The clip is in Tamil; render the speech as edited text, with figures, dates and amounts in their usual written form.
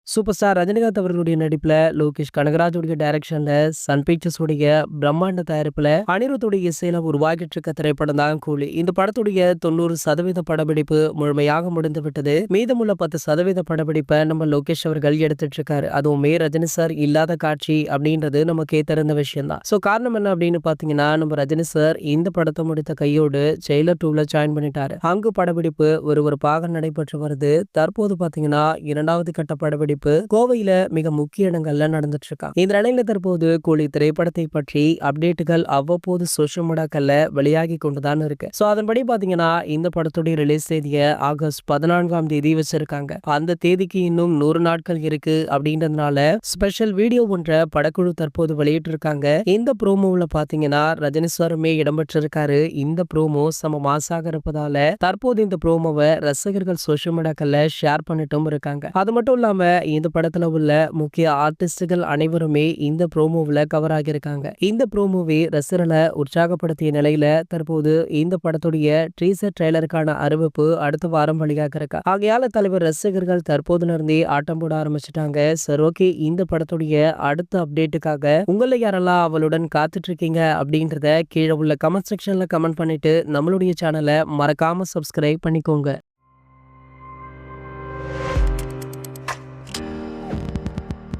சூப்பர் ஸ்டார் ரஜினிகாந்த் அவர்களுடைய நடிப்புல லோகேஷ் கனகராஜுடைய டைரக்ஷன்ல சன் பிக்சர்ஸ் உடைய பிரம்மாண்ட தயாரிப்புல அனிருத்துடைய இசையில உருவாகிட்டு இருக்க திரைப்படம் தான் கூலி. இந்த படத்துடைய 90% படப்பிடிப்பு முழுமையாக முடிந்து விட்டது. மீதமுள்ள 10% படப்பிடிப்பை நம்ம லோகேஷ் அவர்கள் எடுத்துட்டு இருக்காரு. அதுவுமே ரஜினி சார் இல்லாத காட்சி அப்படின்றது நமக்கே தெரிந்த விஷயம் தான். ஸோ காரணம் என்ன அப்படின்னு பாத்தீங்கன்னா, நம்ம ரஜினி சார் இந்த படத்தை முடித்த கையோடு ஜெயிலர் 2ல ஜாயின் பண்ணிட்டாரு. அங்கு படப்பிடிப்பு விறுவிறுப்பாக நடைபெற்று வருது. தற்போது பாத்தீங்கன்னா 2வது கட்ட படப்பிடிப்பு கோவையில மிக முக்கிய இடங்கள்ல நடந்துட்டு இருக்கா. இந்த நிலையில தற்போது கூலி திரைப்படத்தை பற்றி அப்டேட்டுகள் அவ்வப்போது சோஷியல் மீடியாக்கள்ல வெளியாகி கொண்டுதான் இருக்கு. சோ அதன்படி பாத்தீங்கன்னா இந்த படத்துடைய ரிலீஸ் தேதியை ஆகஸ்ட் 14ஆம் தேதி வச்சிருக்காங்க. அந்த தேதிக்கு இன்னும் 100 நாட்கள் இருக்கு அப்படின்றதுனால ஸ்பெஷல் வீடியோ ஒன்றை படக்குழு தற்போது வெளியிட்டு இருக்காங்க. இந்த ப்ரோமோவில் பாத்தீங்கன்னா ரஜினி சாருமே இடம்பெற்றிருக்காரு. இந்த ப்ரோமோ செம மாசாக இருப்பதால தற்போது இந்த ப்ரோமோவை ரசிகர்கள் சோஷியல் மீடியாக்கள்ல ஷேர் பண்ணிட்டும் இருக்காங்க. அது மட்டும் இல்லாம இந்த படத்துல உள்ள முக்கிய ஆர்டிஸ்டுகள் அனைவருமே இந்த ப்ரோமோவில் கவர் ஆகியிருக்காங்க. இந்த ப்ரோமோவை ரசிகர்களை உற்சாகப்படுத்திய நிலையில தற்போது இந்த படத்துடைய டீசர் ட்ரெய்லருக்கான அறிவிப்பு அடுத்த வாரம் வெளியாக இருக்கு. ஆகையால தலைவர் ரசிகர்கள் தற்போதுல இருந்தே ஆட்டம் போட ஆரம்பிச்சுட்டாங்க. சரி, ஓகே, இந்த படத்துடைய அடுத்த அப்டேட்டுக்காக உங்களை யாரெல்லாம் அவளுடன் காத்துட்டு இருக்கீங்க அப்படின்றத கீழே உள்ள கமெண்ட் செக்ஷன்ல கமெண்ட் பண்ணிட்டு நம்மளுடைய சேனலை மறக்காம சப்ஸ்கிரைப் பண்ணிக்கோங்க.